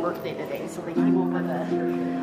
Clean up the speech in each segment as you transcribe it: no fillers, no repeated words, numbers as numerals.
birthday today, so they came over to.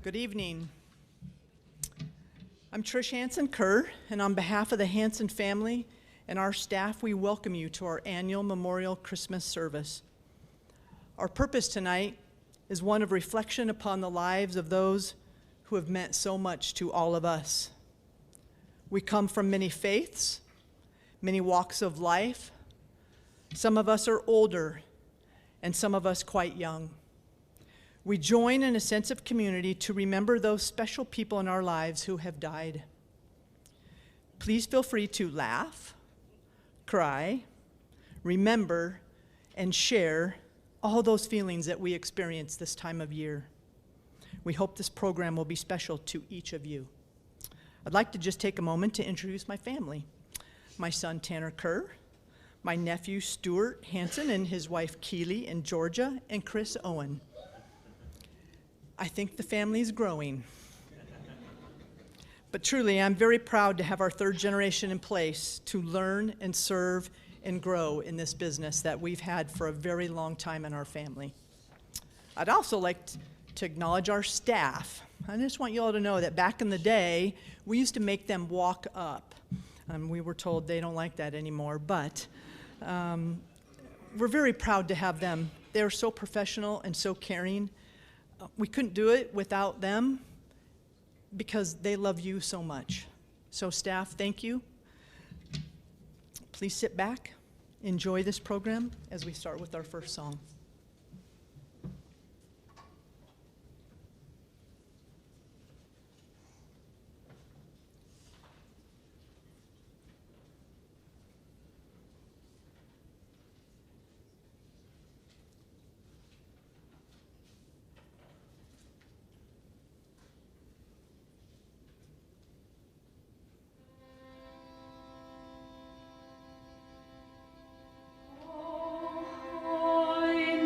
Good evening. I'm Trish Hansen Kerr, and on behalf of the Hansen family and our staff, we welcome you to our annual Memorial Christmas service. Our purpose tonight is one of reflection upon the lives of those who have meant so much to all of us. We come from many faiths, many walks of life. Some of us are older, and some of us quite young. We join in a sense of community to remember those special people in our lives who have died. Please feel free to laugh, cry, remember, and share all those feelings that we experience this time of year. We hope this program will be special to each of you. I'd like to just take a moment to introduce my family. My son, Tanner Kerr, my nephew, Stuart Hansen, and his wife, Keely, in Georgia, and Chris Owen. I think the family is growing. But truly, I'm very proud to have our third generation in place to learn and serve and grow in this business that we've had for a very long time in our family. I'd also like to acknowledge our staff. I just want you all to know that back in the day, we used to make them walk up. We were told they don't like that anymore, but we're very proud to have them. They're so professional and so caring. We couldn't do it without them because they love you so much. So staff, thank you. Please sit back, enjoy this program as we start with our first song. Oi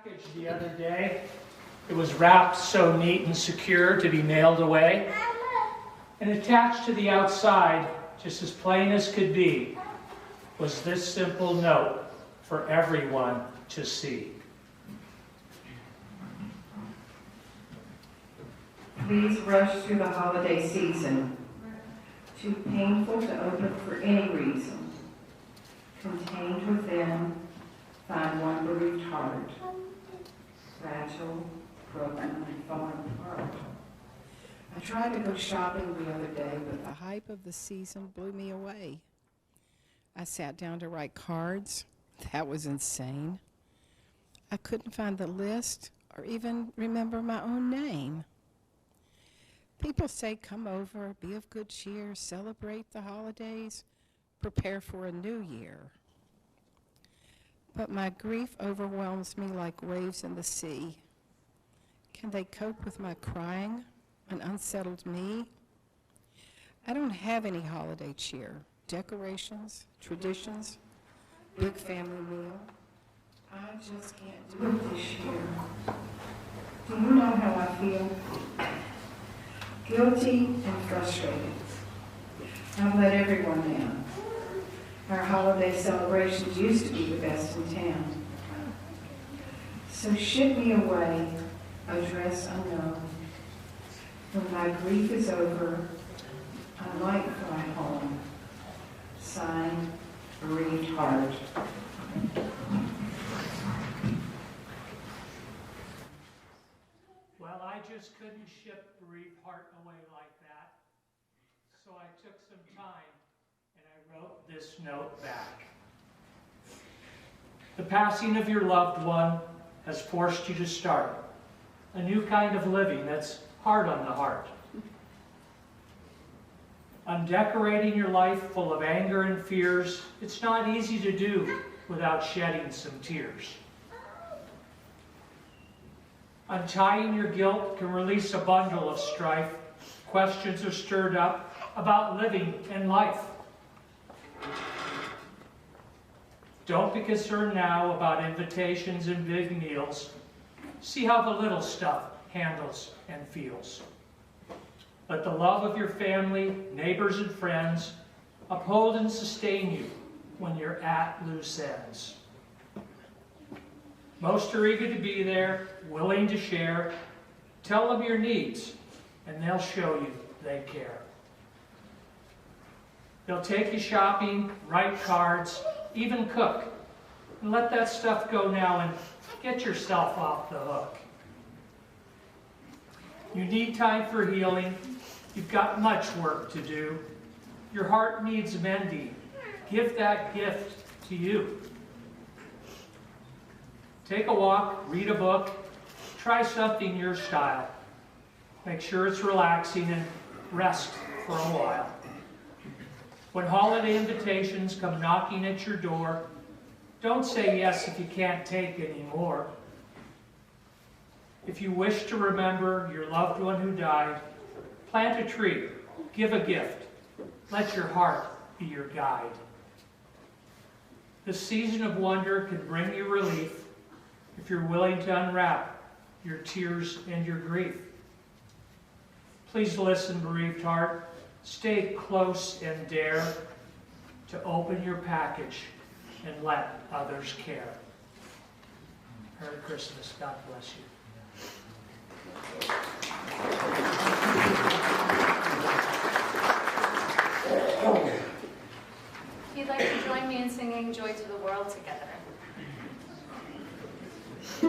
package the other day. It was wrapped so neat and secure to be mailed away. And attached to the outside, just as plain as could be, was this simple note for everyone to see. Please rush through the holiday season. Too painful to open for any reason. Contained within, find one bereaved heart. Fragile, broken, and falling apart. I tried to go shopping the other day, but the hype of the season blew me away. I sat down to write cards. That was insane. I couldn't find the list or even remember my own name. People say, come over, be of good cheer, celebrate the holidays, prepare for a new year. But my grief overwhelms me like waves in the sea. Can they cope with my crying, an unsettled me? I don't have any holiday cheer, decorations, traditions, big family meal. I just can't do it this year. Do you know how I feel? Guilty and frustrated. I've let everyone down. Our holiday celebrations used to be the best in town. So ship me away, address unknown. When my grief is over, I might fly home. Signed, Bereaved Heart. Well, I just couldn't ship Bereaved Heart away like that. So I took some time and I wrote this note back. The passing of your loved one has forced you to start a new kind of living that's hard on the heart. Undecorating your life full of anger and fears, it's not easy to do without shedding some tears. Untying your guilt can release a bundle of strife. Questions are stirred up about living and life. Don't be concerned now about invitations and big meals. See how the little stuff handles and feels. Let the love of your family, neighbors, and friends uphold and sustain you when you're at loose ends. Most are eager to be there, willing to share. Tell them your needs, and they'll show you they care. They'll take you shopping, write cards, even cook. And let that stuff go now and get yourself off the hook. You need time for healing. You've got much work to do. Your heart needs mending. Give that gift to you. Take a walk, read a book, try something your style. Make sure it's relaxing and rest for a while. When holiday invitations come knocking at your door, don't say yes if you can't take any more. If you wish to remember your loved one who died, plant a tree, give a gift. Let your heart be your guide. This season of wonder can bring you relief if you're willing to unwrap your tears and your grief. Please listen, bereaved heart. Stay close and dare to open your package and let others care. Merry Christmas. God bless you. If you'd like to join me in singing Joy to the World together. Let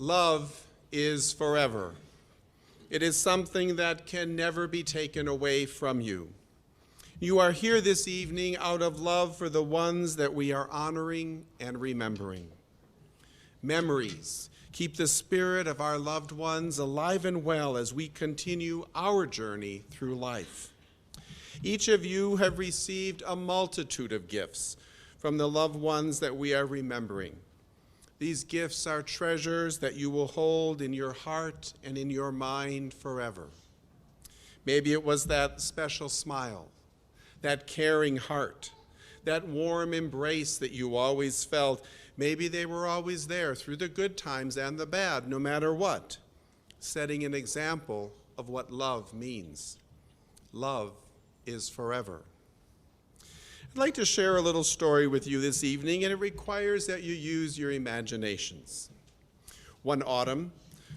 Love is forever. It is something that can never be taken away from you. You are here this evening out of love for the ones that we are honoring and remembering. Memories keep the spirit of our loved ones alive and well as we continue our journey through life. Each of you have received a multitude of gifts from the loved ones that we are remembering. These gifts are treasures that you will hold in your heart and in your mind forever. Maybe it was that special smile, that caring heart, that warm embrace that you always felt. Maybe they were always there through the good times and the bad, no matter what, setting an example of what love means. Love is forever. I'd like to share a little story with you this evening, and it requires that you use your imaginations. One autumn,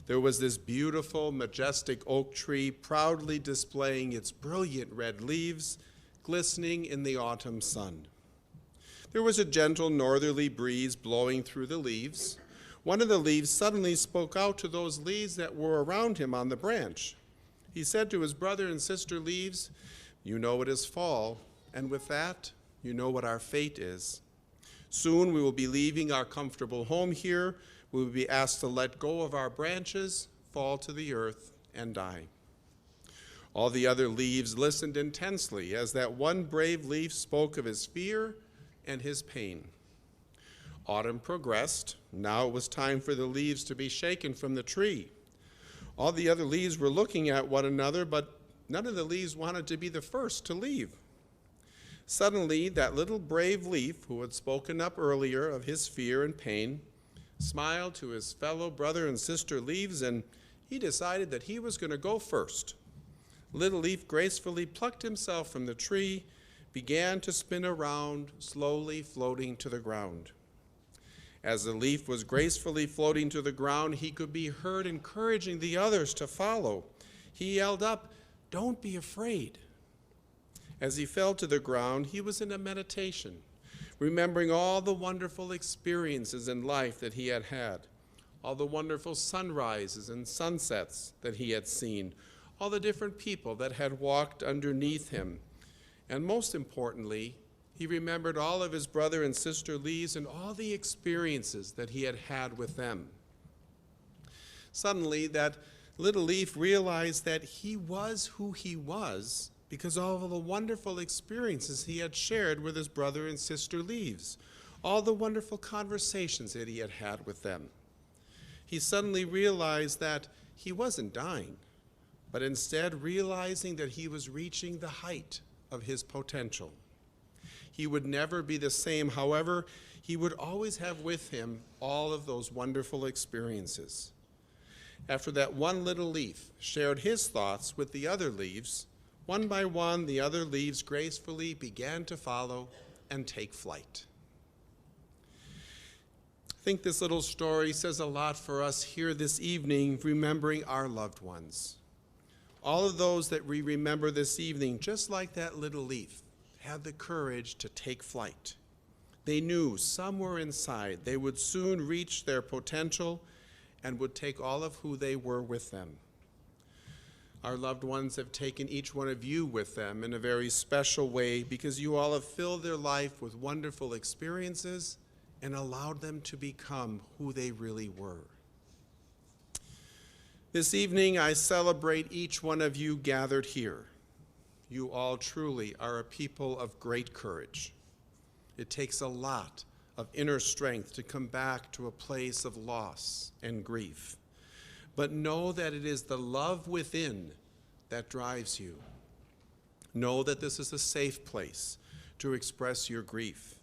there was this beautiful, majestic oak tree proudly displaying its brilliant red leaves, glistening in the autumn sun. There was a gentle northerly breeze blowing through the leaves. One of the leaves suddenly spoke out to those leaves that were around him on the branch. He said to his brother and sister leaves, "You know it is fall, and with that, you know what our fate is. Soon we will be leaving our comfortable home here. We will be asked to let go of our branches, fall to the earth, and die." All the other leaves listened intensely as that one brave leaf spoke of his fear and his pain. Autumn progressed. Now it was time for the leaves to be shaken from the tree. All the other leaves were looking at one another, but none of the leaves wanted to be the first to leave. Suddenly, that little brave leaf, who had spoken up earlier of his fear and pain, smiled to his fellow brother and sister leaves, and he decided that he was going to go first. Little leaf gracefully plucked himself from the tree, began to spin around, slowly floating to the ground. As the leaf was gracefully floating to the ground, he could be heard encouraging the others to follow. He yelled up, "Don't be afraid." As he fell to the ground, he was in a meditation, remembering all the wonderful experiences in life that he had had, all the wonderful sunrises and sunsets that he had seen, all the different people that had walked underneath him. And most importantly, he remembered all of his brother and sister leaves and all the experiences that he had had with them. Suddenly, that little leaf realized that he was who he was because of all the wonderful experiences he had shared with his brother and sister leaves, all the wonderful conversations that he had had with them. He suddenly realized that he wasn't dying, but instead realizing that he was reaching the height of his potential. He would never be the same. However, he would always have with him all of those wonderful experiences. After that one little leaf shared his thoughts with the other leaves, one by one, the other leaves gracefully began to follow and take flight. I think this little story says a lot for us here this evening, remembering our loved ones. All of those that we remember this evening, just like that little leaf, had the courage to take flight. They knew somewhere inside they would soon reach their potential and would take all of who they were with them. Our loved ones have taken each one of you with them in a very special way because you all have filled their life with wonderful experiences and allowed them to become who they really were. This evening, I celebrate each one of you gathered here. You all truly are a people of great courage. It takes a lot of inner strength to come back to a place of loss and grief. But know that it is the love within that drives you. Know that this is a safe place to express your grief.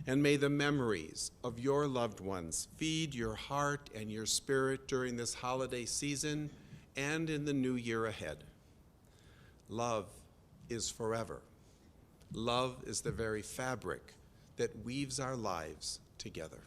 And may the memories of your loved ones feed your heart and your spirit during this holiday season and in the new year ahead. Love is forever. Love is the very fabric that weaves our lives together.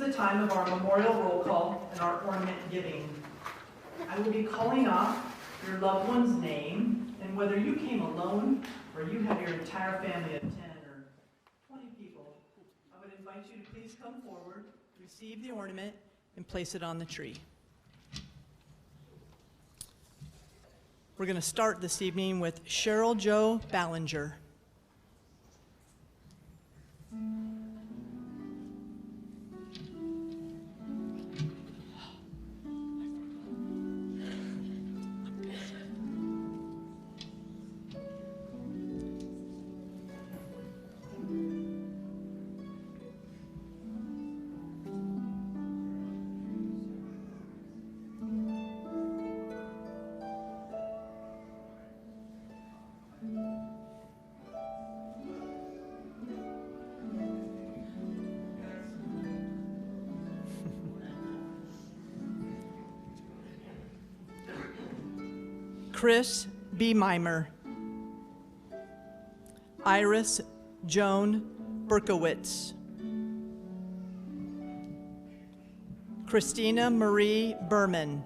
the time of our memorial roll call and our ornament giving. I will be calling off your loved one's name, and whether you came alone or you have your entire family of 10 or 20 people, I would invite you to please come forward, receive the ornament, and place it on the tree. We're going to start this evening with Cheryl Jo Ballinger. Chris B. Mimer. Iris Joan Berkowitz. Christina Marie Berman.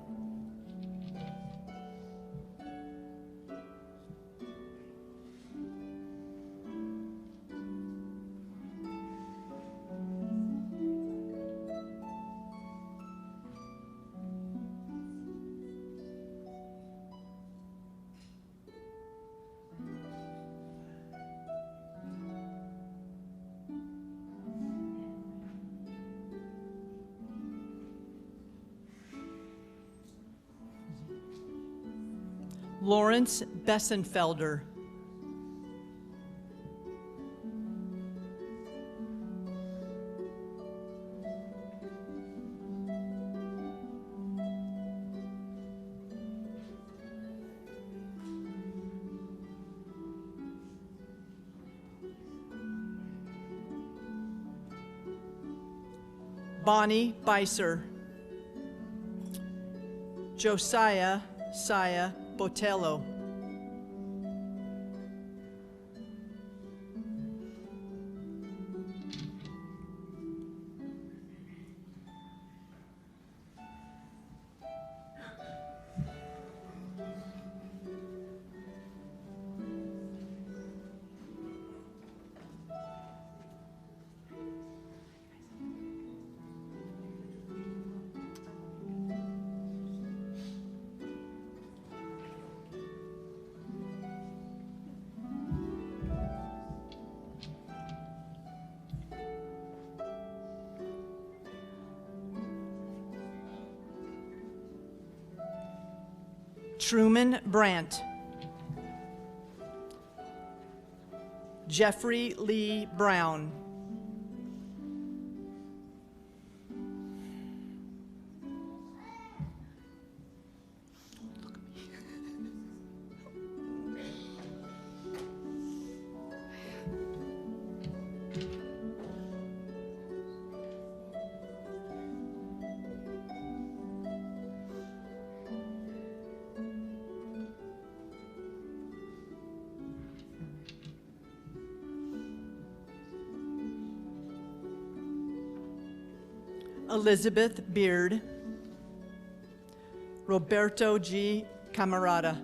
Lawrence Bessenfelder. Bonnie Beiser. Josiah Saya Botello. Truman Brandt. Jeffrey Lee Brown. Elizabeth Beard. Roberto G. Camarada.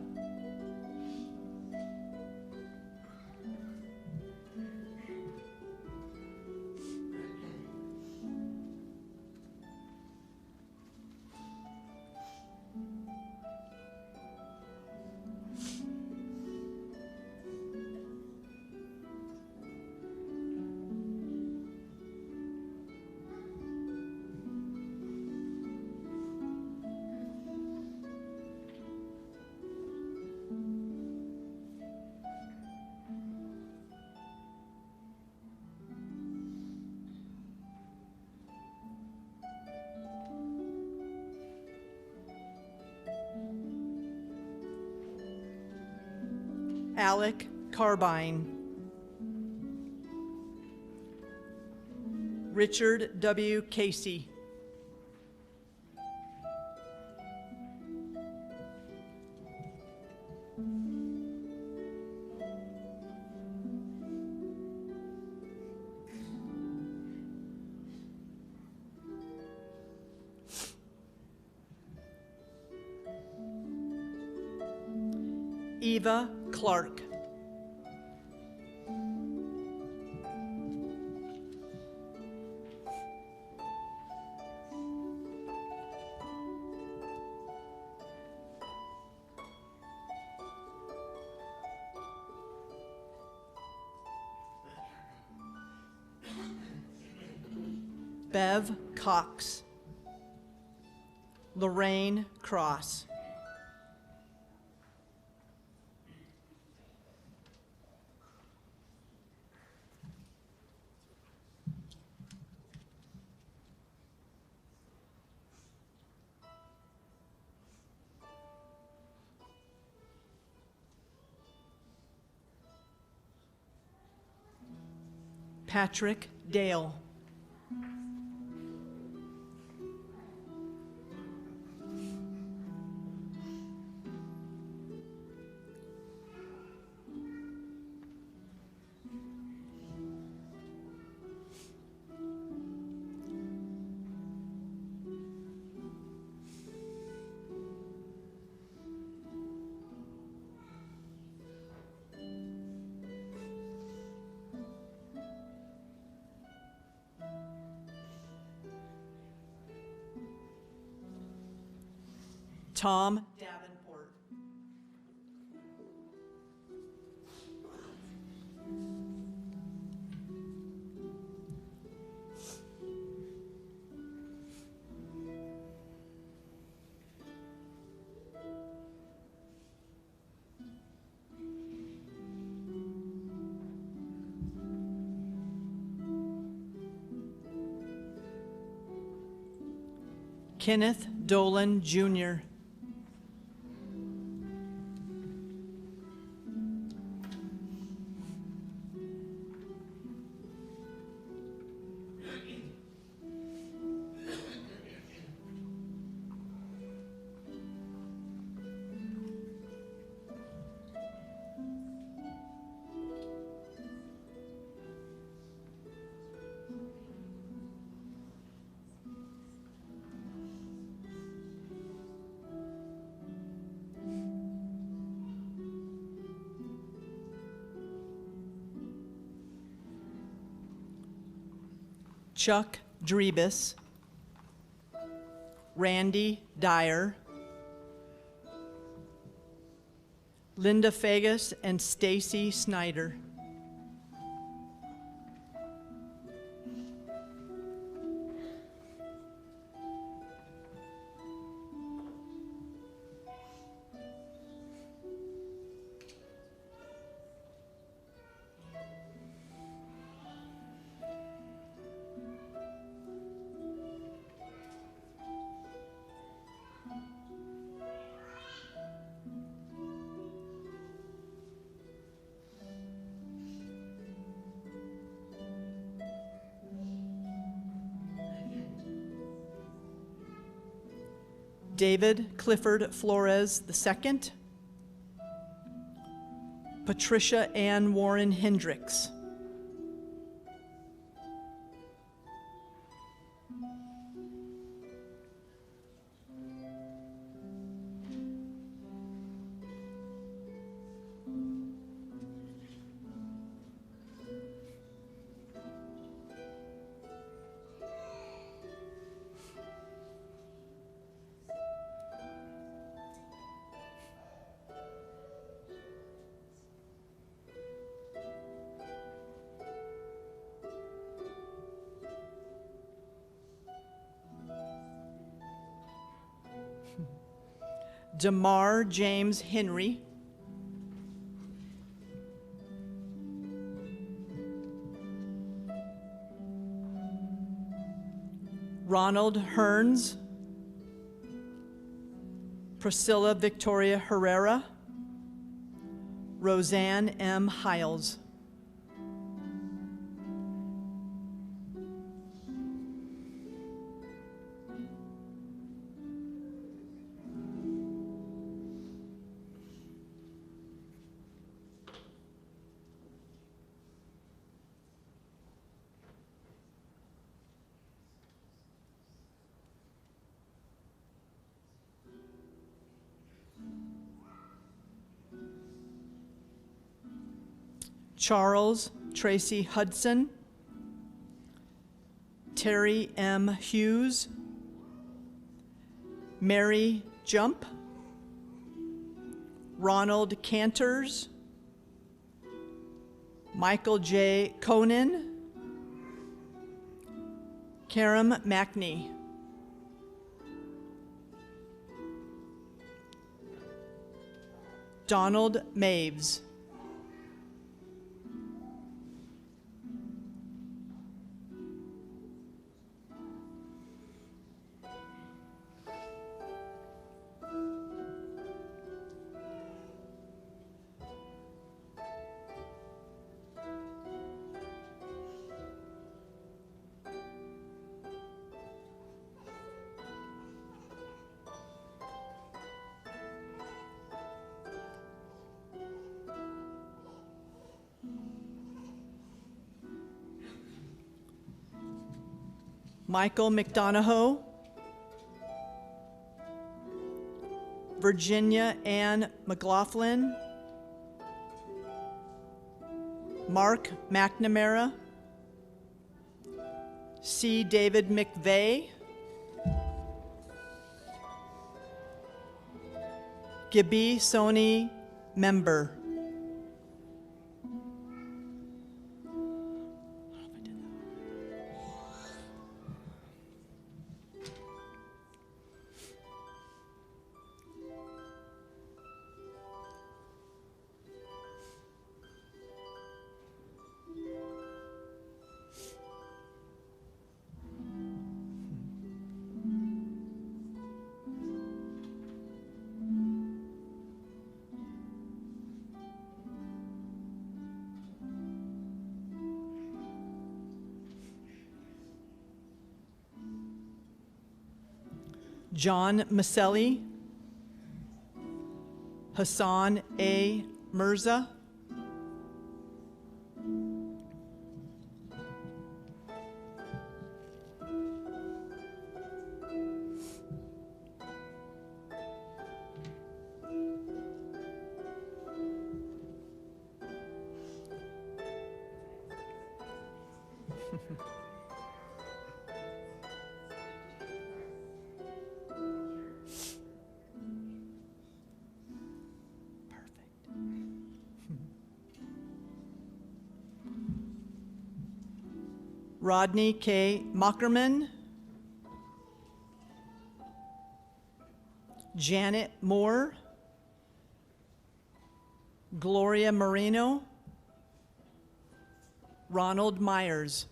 Alec Carbine. Richard W. Casey. Eva Clark. Bev Cox. Lorraine Cross. Patrick Dale. Tom Davenport. Kenneth Dolan, Jr. Chuck Drebus, Randy Dyer, Linda Fagus and Stacy Snyder. David Clifford Flores II, Patricia Ann Warren Hendricks, Damar James Henry, Ronald Hearns, Priscilla Victoria Herrera, Roseanne M. Hiles. Charles Tracy Hudson, Terry M. Hughes, Mary Jump, Ronald Cantors, Michael J. Conan, Karam Mackney. Donald Maves. Michael McDonough, Virginia Ann McLaughlin, Mark McNamara, C. David McVeigh, Gibby Sony Member. John Maselli, Hassan A. Mirza, Rodney K. Mockerman, Janet Moore, Gloria Moreno, Ronald Myers.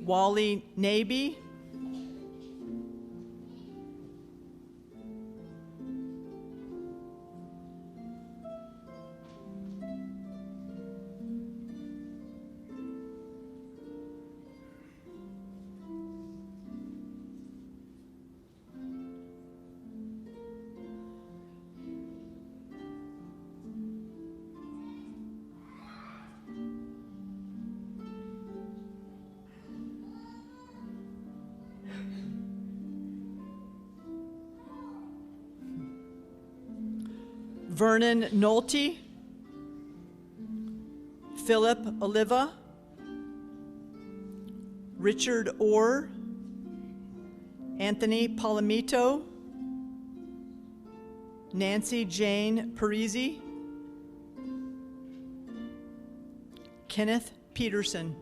Wally Naby, Vernon Nolte, Philip Oliva, Richard Orr, Anthony Palomito, Nancy Jane Parisi, Kenneth Peterson.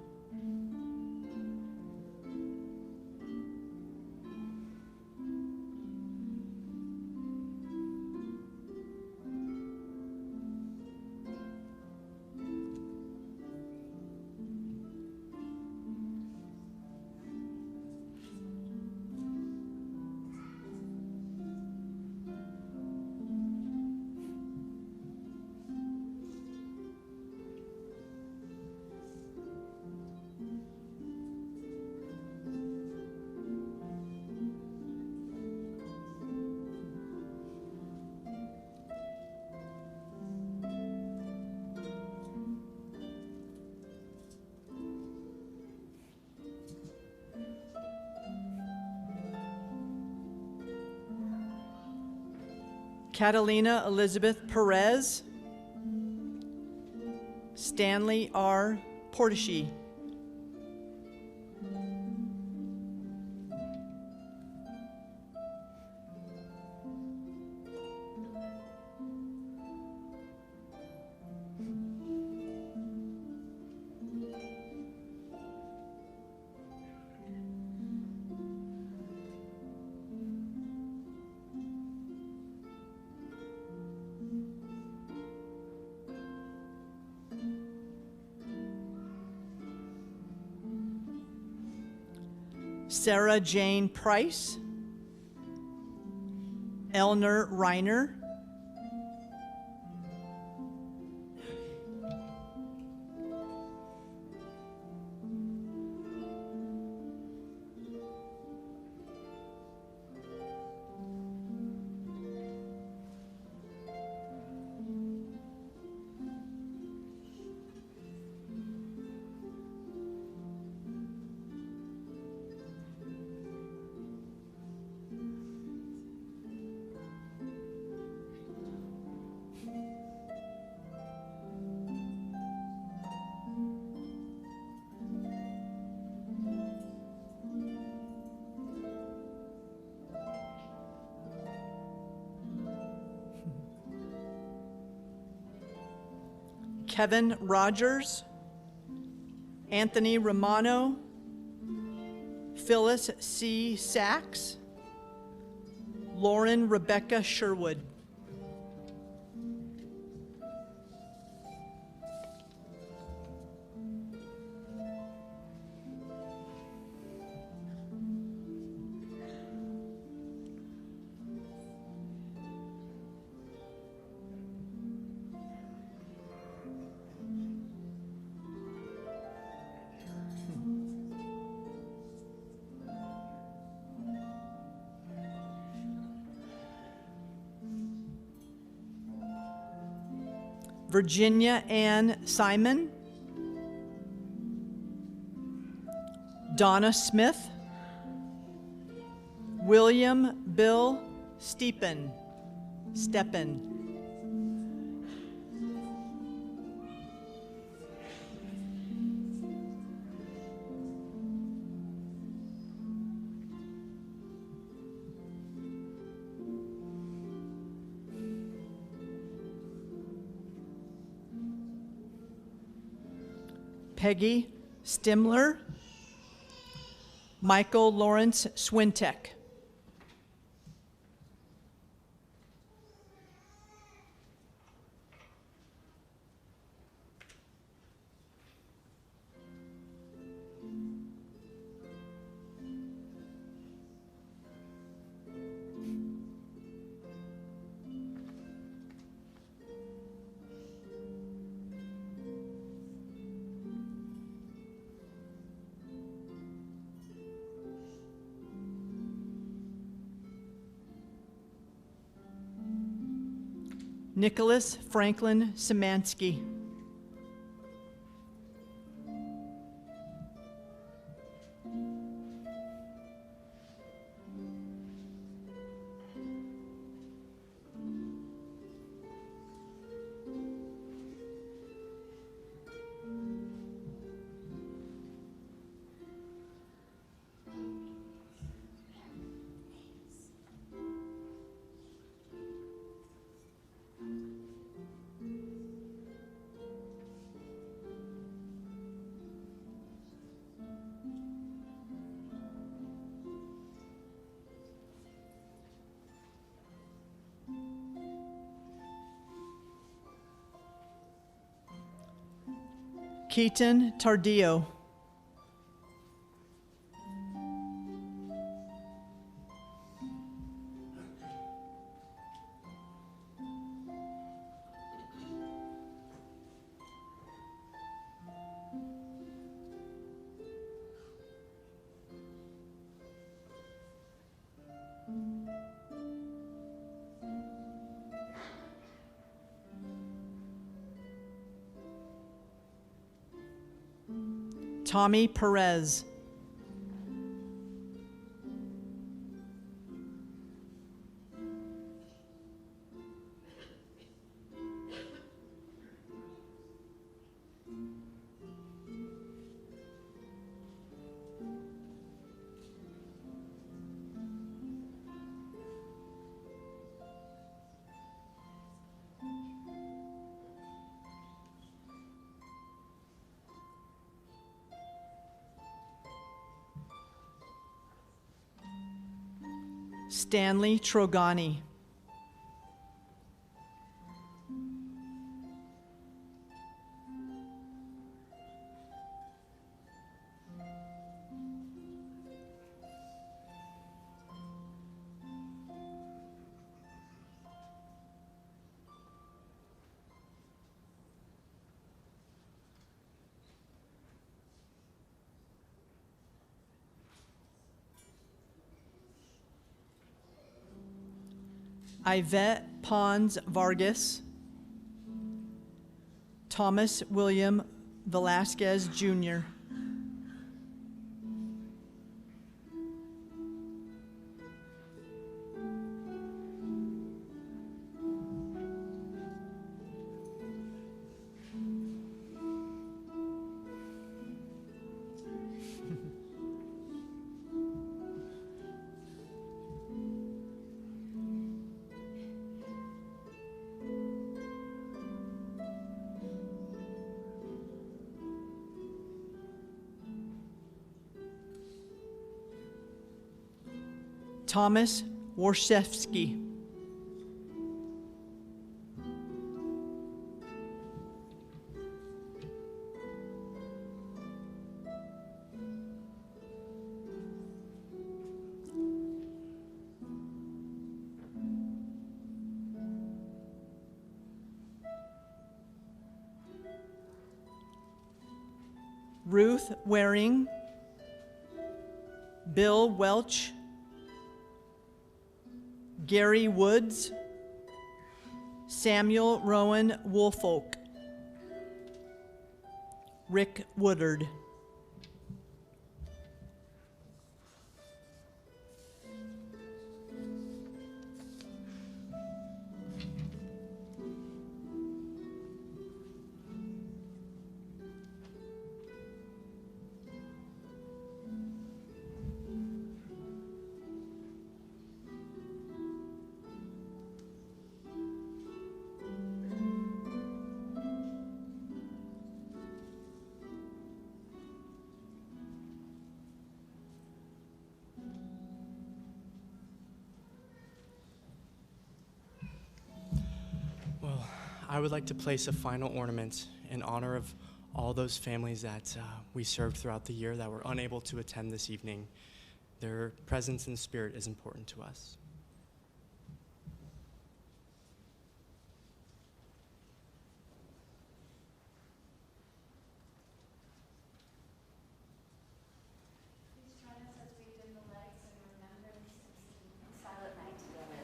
Catalina Elizabeth Perez, Stanley R. Portisci, Sarah Jane Price, Elner Reiner, Kevin Rogers, Anthony Romano, Phyllis C. Sachs, Lauren Rebecca Sherwood. Virginia Ann Simon, Donna Smith, William Bill Steppen, Peggy Stimler, Michael Lawrence Swintek. Nicholas Franklin Szymanski. Keaton Tardillo. Tommy Perez. Stanley Trogani. Yvette Pons Vargas. Thomas William Velasquez, Jr. Thomas Warshevsky. Ruth Waring. Bill Welch. Gary Woods. Samuel Rowan Woolfolk. Rick Woodard. I would like to place a final ornament in honor of all those families that we served throughout the year that were unable to attend this evening. Their presence and spirit is important to us. Please join us as we dim the lights in remembrance of Silent Night together.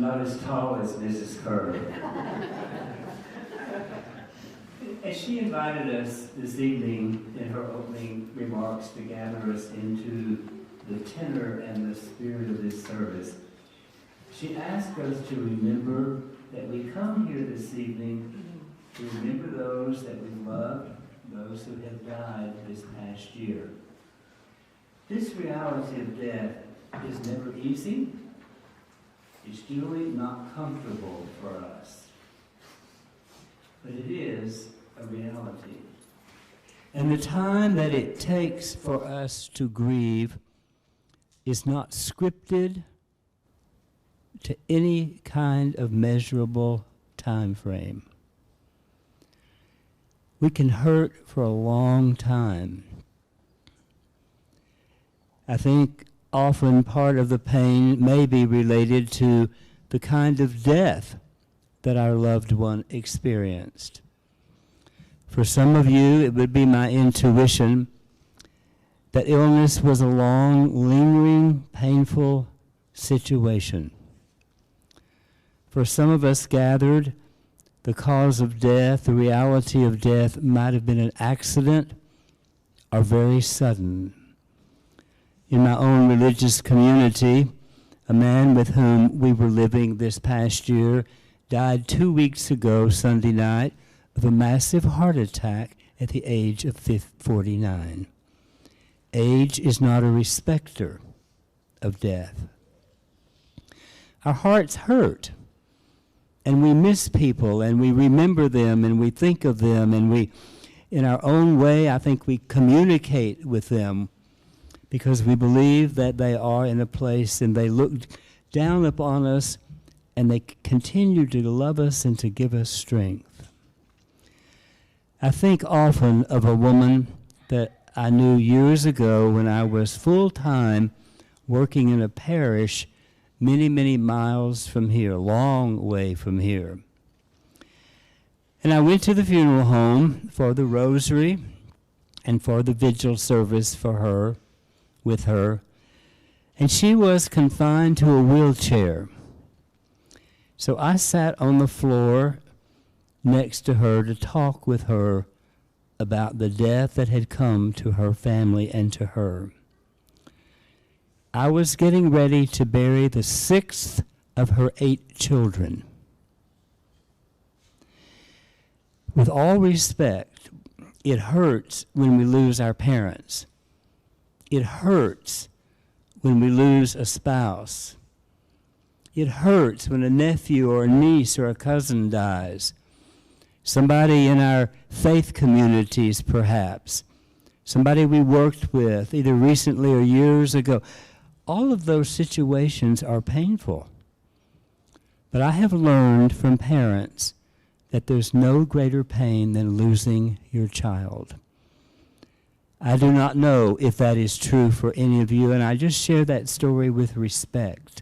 I'm not as tall as Mrs. Kerr. And she invited us this evening in her opening remarks to gather us into the tenor and the spirit of this service. She asked us to remember that we come here this evening to remember those that we loved, those who have died this past year. This reality of death is never easy. It's generally not comfortable for us. But it is a reality. And the time that it takes for us to grieve is not scripted to any kind of measurable time frame. We can hurt for a long time. I think often part of the pain may be related to the kind of death that our loved one experienced. For some of you, it would be my intuition that illness was a long, lingering, painful situation. For some of us gathered, the cause of death, the reality of death might have been an accident or very sudden. In my own religious community, a man with whom we were living this past year died 2 weeks ago, Sunday night, of a massive heart attack at the age of 49. Age is not a respecter of death. Our hearts hurt, and we miss people, and we remember them, and we think of them, and we, in our own way, I think we communicate with them because we believe that they are in a place and they look down upon us and they continue to love us and to give us strength. I think often of a woman that I knew years ago when I was full-time working in a parish many, many miles from here, long way from here. And I went to the funeral home for the rosary and for the vigil service for her, with her, and she was confined to a wheelchair. So I sat on the floor next to her to talk with her about the death that had come to her family and to her. I was getting ready to bury the 6th of her 8 children. With all respect, it hurts when we lose our parents. It hurts when we lose a spouse. It hurts when a nephew or a niece or a cousin dies. Somebody in our faith communities, perhaps. Somebody we worked with, either recently or years ago. All of those situations are painful. But I have learned from parents that there's no greater pain than losing your child. I do not know if that is true for any of you, and I just share that story with respect.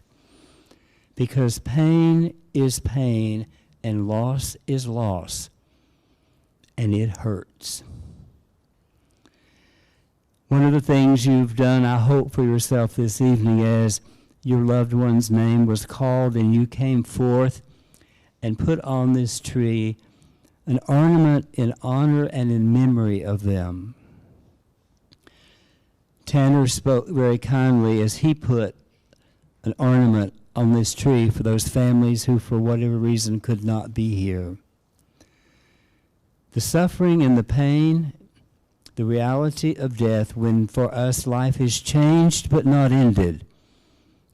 Because pain is pain, and loss is loss, and it hurts. One of the things you've done, I hope, for yourself this evening as your loved one's name was called and you came forth and put on this tree an ornament in honor and in memory of them. Tanner spoke very kindly as he put an ornament on this tree for those families who, for whatever reason, could not be here. The suffering and the pain, the reality of death, when for us life is changed but not ended,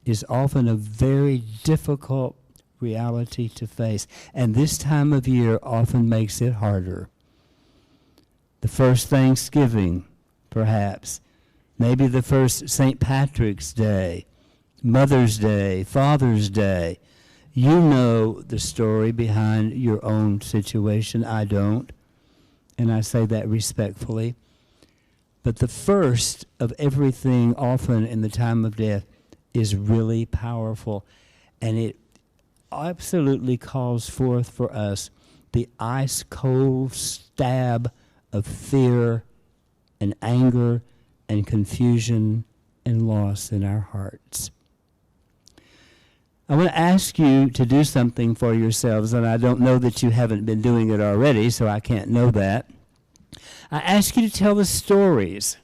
is often a very difficult reality to face. And this time of year often makes it harder. The first Thanksgiving, perhaps, maybe the first St. Patrick's Day, Mother's Day, Father's Day. You know the story behind your own situation. I don't, and I say that respectfully. But the first of everything often in the time of death is really powerful, and it absolutely calls forth for us the ice-cold stab of fear and anger and confusion and loss in our hearts. I want to ask you to do something for yourselves, and I don't know that you haven't been doing it already, so I can't know that. I ask you to tell the stories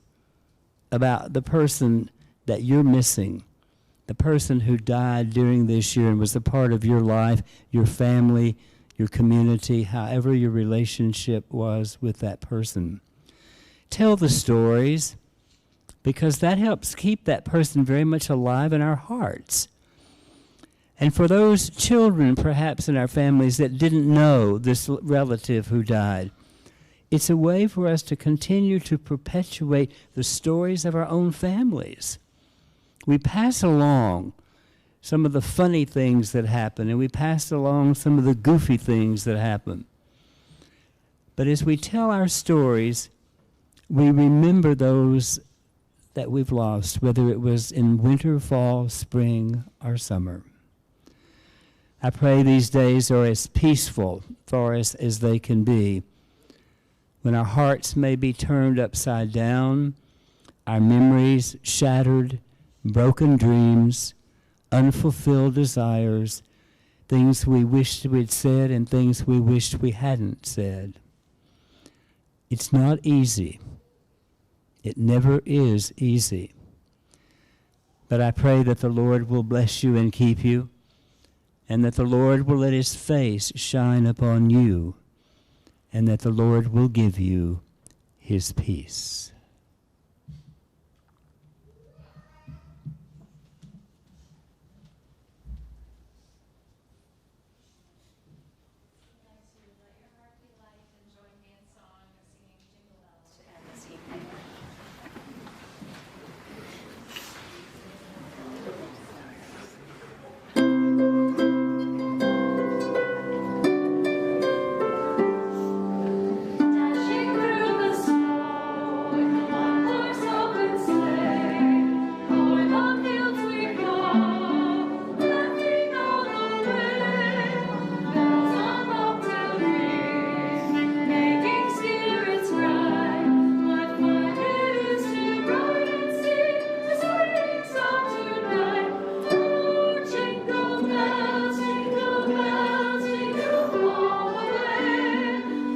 about the person that you're missing, the person who died during this year and was a part of your life, your family, your community, however your relationship was with that person. Tell the stories, because that helps keep that person very much alive in our hearts. And for those children, perhaps in our families, that didn't know this relative who died, it's a way for us to continue to perpetuate the stories of our own families. We pass along some of the funny things that happen, and we pass along some of the goofy things that happen. But as we tell our stories, we remember those that we've lost, whether it was in winter, fall, spring, or summer. I pray these days are as peaceful for us as they can be, when our hearts may be turned upside down, our memories shattered, broken dreams, unfulfilled desires, things we wished we'd said and things we wished we hadn't said. It's not easy. It never is easy. But I pray that the Lord will bless you and keep you, and that the Lord will let his face shine upon you, and that the Lord will give you his peace. Let your heart be light and join me in song of singing Jingle Bells to end this evening. Dashing through the snow in the one-horse open sleigh, o'er the fields we go, laughing all the way. Bells on bobtail ring, making spirits bright. What fun it is to ride and sing a swinging song tonight! Oh, jingle bells, jingle all the way.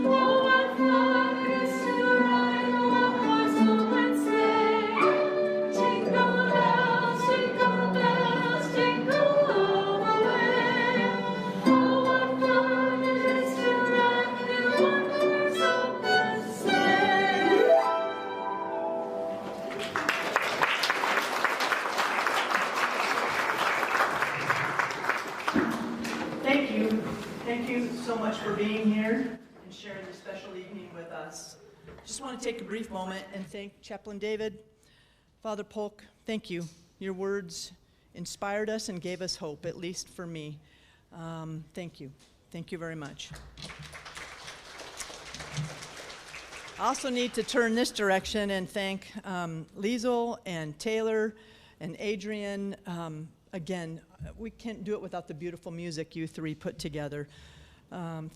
Oh, what fun it is to ride a one-horse open sleigh! Jingle bells, jingle all the way. Oh, what fun it is to ride in a one-horse open sleigh! Thank you. Thank you so much for being here and sharing this special evening with us. Just want to take a brief moment and thank Chaplain David, Father Polk. Thank you. Your words inspired us and gave us hope, at least for me. Thank you. Thank you very much. I also need to turn this direction and thank Liesel and Taylor and Adrian. Again, we can't do it without the beautiful music you three put together.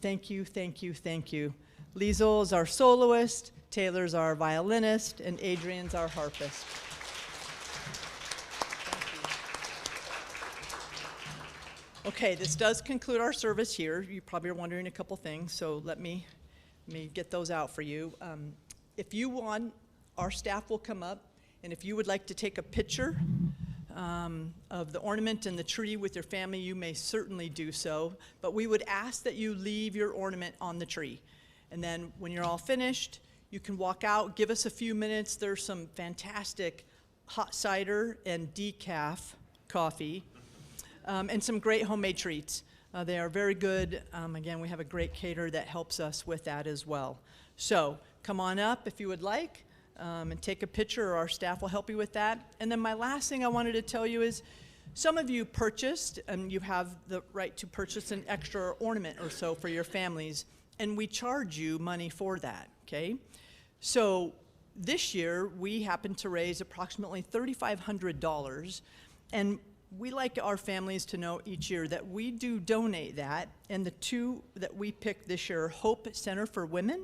Thank you, thank you, thank you. Liesel is our soloist, Taylor's our violinist, and Adrian's our harpist. Thank you. Okay, this does conclude our service here. You probably are wondering a couple things, so let me get those out for you. If you want, our staff will come up, and if you would like to take a picture of the ornament and the tree with your family, you may certainly do so, but we would ask that you leave your ornament on the tree. And then when you're all finished, you can walk out, give us a few minutes. There's some fantastic hot cider and decaf coffee, and some great homemade treats. They are very good. Again, we have a great caterer that helps us with that as well. So come on up if you would like. And take a picture, or our staff will help you with that. And then my last thing I wanted to tell you is, some of you purchased, and you have the right to purchase an extra ornament or so for your families, and we charge you money for that, okay? So this year, we happened to raise approximately $3,500, and we like our families to know each year that we do donate that, and the two that we picked this year are Hope Center for Women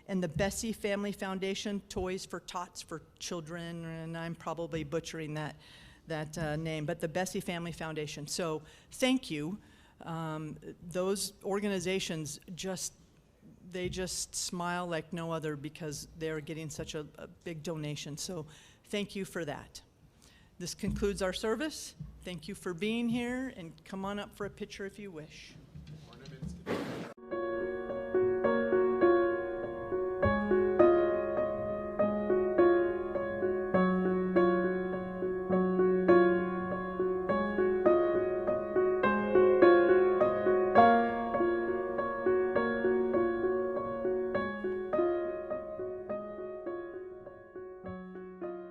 and the Bessie Family Foundation, Toys for Tots for Children, and I'm probably butchering name, but the Bessie Family Foundation. So thank you. Those organizations they just smile like no other because they're getting such a big donation. So thank you for that. This concludes our service. Thank you for being here, and come on up for a picture if you wish.